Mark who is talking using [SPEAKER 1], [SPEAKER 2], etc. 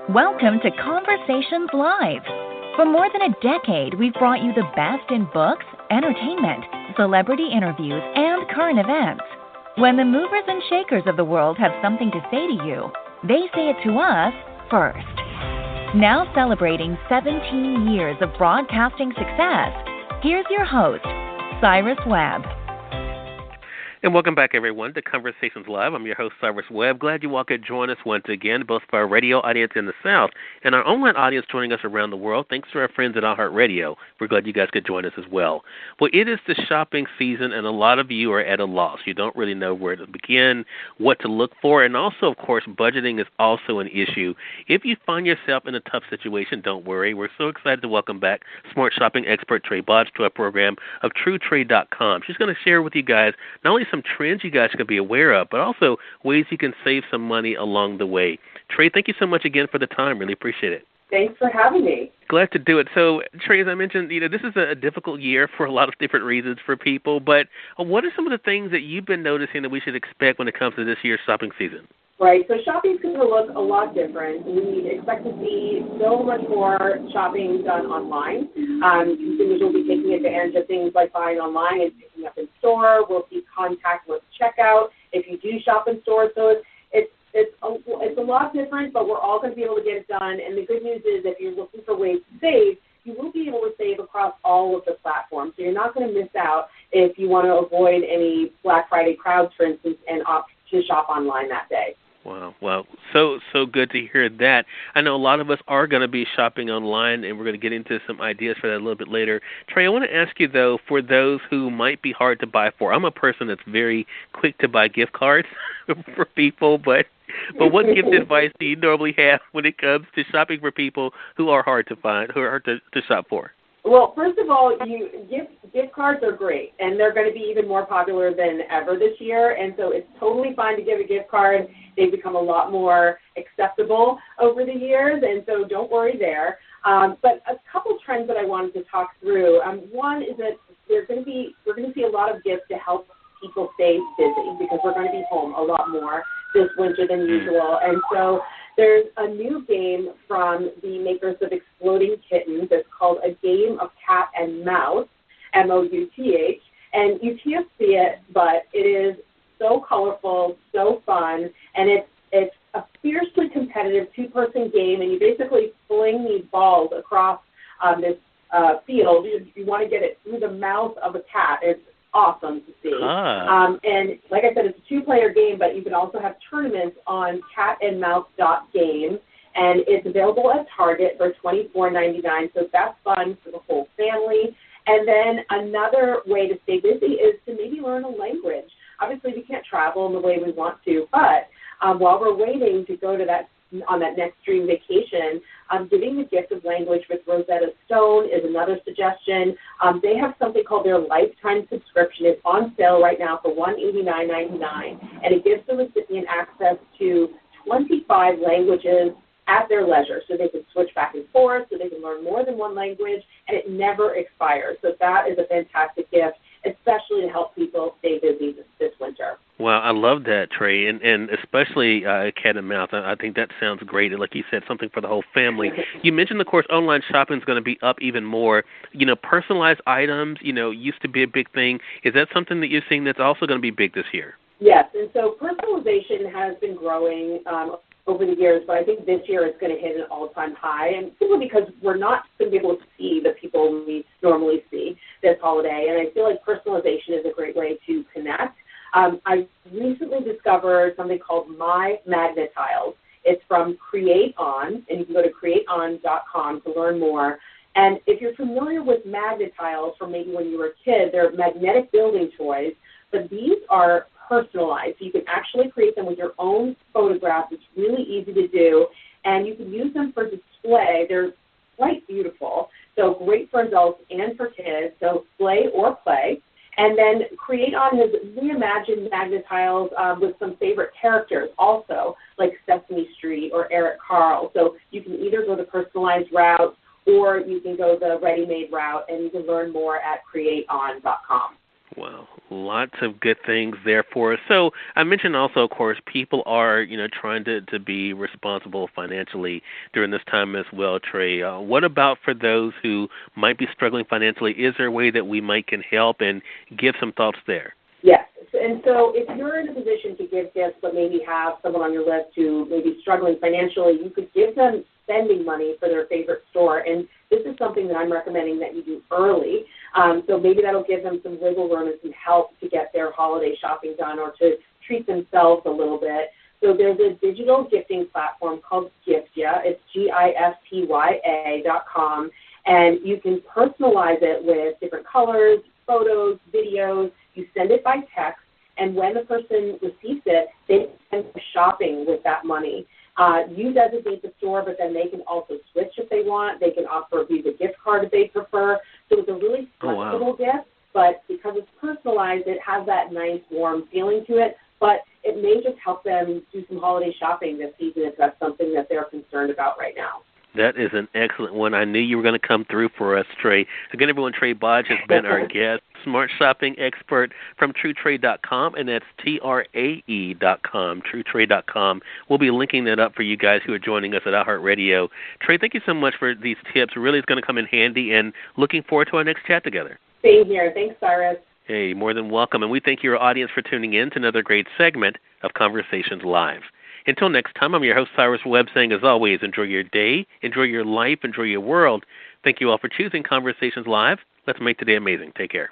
[SPEAKER 1] Welcome to Conversations Live. For more than a decade, we've brought you the best in books, entertainment, celebrity interviews, and current events. When the movers and shakers of the world have something to say to you, they say it to us first. Now celebrating 17 years of broadcasting success, here's your host, Cyrus Webb.
[SPEAKER 2] And welcome back, everyone, to Conversations Live. I'm your host, Cyrus Webb. Glad you all could join us once again, both for our radio audience in the South and our online audience joining us around the world. Thanks to our friends at iHeartRadio. We're glad you guys could join us as well. Well, it is the shopping season, and a lot of you are at a loss. You don't really know where to begin, what to look for, and also, of course, budgeting is also an issue. If you find yourself in a tough situation, don't worry. We're so excited to welcome back smart shopping expert Trae Bodge to our program of TrueTrade.com. She's going to share with you guys not only some trends you guys can be aware of, but also ways you can save some money along the way. Trae, thank you so much again for the time. Really appreciate it.
[SPEAKER 3] Thanks for having me.
[SPEAKER 2] Glad to do it. So, Trae, as I mentioned, this is a difficult year for a lot of different reasons for people, but what are some of the things that you've been noticing that we should expect when it comes to this year's shopping season?
[SPEAKER 3] Right, so shopping's going to look a lot different. We expect to see so much more shopping done online. Consumers will be taking advantage of things like buying online and picking up in store. We'll see contactless checkout if you do shop in store. So it's a lot different, but we're all going to be able to get it done. And the good news is if you're looking for ways to save, you will be able to save across all of the platforms. So you're not going to miss out if you want to avoid any Black Friday crowds, for instance, and opt to shop online that day.
[SPEAKER 2] Wow. Well, so good to hear that. I know a lot of us are going to be shopping online, and we're going to get into some ideas for that a little bit later. Trae, I want to ask you, though, for those who might be hard to buy for, I'm a person that's very quick to buy gift cards for people, but what gift advice do you normally have when it comes to shopping for people who are hard to find, who are hard to shop for?
[SPEAKER 3] Well, first of all, gift cards are great, and they're going to be even more popular than ever this year, and so it's totally fine to give a gift card. They've become a lot more acceptable over the years, and so don't worry there. But a couple trends that I wanted to talk through. One is that we're going to see a lot of gifts to help people stay busy because we're going to be home a lot more this winter than usual, and so there's a new game from the makers of Exploding Kittens. It's called A Game of Cat and Mouse, M-O-U-T-H, and you can't see it, but it is so colorful, so fun, and it's a fiercely competitive two-person game, and you basically fling these balls across this field. You want to get it through the mouth of a cat. It's awesome to see. And like I said, it's a two-player game, but you can also have tournaments on catandmouse.game, and it's available at Target for $24.99, so that's fun for the whole family. And then another way to stay busy is to maybe learn a language. Obviously, we can't travel in the way we want to, but while we're waiting to go to on that next dream vacation, giving the gift of language with Rosetta Stone is another suggestion. They have something called their lifetime subscription. It's on sale right now for $189.99, and it gives the recipient access to 25 languages at their leisure, so they can switch back and forth, so they can learn more than one language, and it never expires. So that is a fantastic gift, especially to help people stay busy this winter.
[SPEAKER 2] Well, I love that, Trae, and especially cat and mouse. I think that sounds great. And like you said, something for the whole family. You mentioned, of course, online shopping is going to be up even more. Personalized items, used to be a big thing. Is that something that you're seeing that's also going to be big this year?
[SPEAKER 3] Yes, and so personalization has been growing over the years, but I think this year it's going to hit an all-time high, and simply because we're not going to be able to see the people we normally see this holiday, and I feel like personalization is a great way to connect. I recently discovered something called My Magnet Tiles. It's from Create On, and you can go to createon.com to learn more. And if you're familiar with magnet tiles from maybe when you were a kid, they're magnetic building toys, but these are personalized. So you can actually create them with your own photographs. It's really easy to do, and you can use them for display. They're quite beautiful, so great for adults and for kids, so display or play. And then Create On has reimagined magnet tiles with some favorite characters also, like Sesame Street or Eric Carle. So you can either go the personalized route or you can go the ready-made route, and you can learn more at createon.com.
[SPEAKER 2] Wow, lots of good things there for us. So I mentioned also, of course, people are, trying to be responsible financially during this time as well, Trae. What about for those who might be struggling financially? Is there a way that we can help and give some thoughts there?
[SPEAKER 3] Yes. And so if you're in a position to give gifts but maybe have someone on your list who may be struggling financially, you could give them spending money for their favorite store. And this is something that I'm recommending that you do early. So maybe that'll give them some wiggle room and some help to get their holiday shopping done or to treat themselves a little bit. So there's a digital gifting platform called Giftya. It's GIFTYA.com. And you can personalize it with different colors, photos, videos. You send it by text. And when the person receives it, they can go shopping with that money. You designate the store, but then they can also switch if they want. They can offer a Visa gift card if they prefer. So it's a really flexible gift, but because it's personalized, it has that nice, warm feeling to it. But it may just help them do some holiday shopping this season if that's something that they're concerned about right now.
[SPEAKER 2] That is an excellent one. I knew you were going to come through for us, Trae. Again, everyone, Trae Bodge has been our guest, smart shopping expert from TrueTrae.com, and that's TRAE.com, TrueTrae.com. We'll be linking that up for you guys who are joining us at iHeartRadio. Trae, thank you so much for these tips. Really, it's going to come in handy, and looking forward to our next chat together.
[SPEAKER 3] Same here. Thanks, Cyrus.
[SPEAKER 2] Hey, more than welcome. And we thank your audience for tuning in to another great segment of Conversations Live. Until next time, I'm your host, Cyrus Webb, saying, as always, enjoy your day, enjoy your life, enjoy your world. Thank you all for choosing Conversations Live. Let's make today amazing. Take care.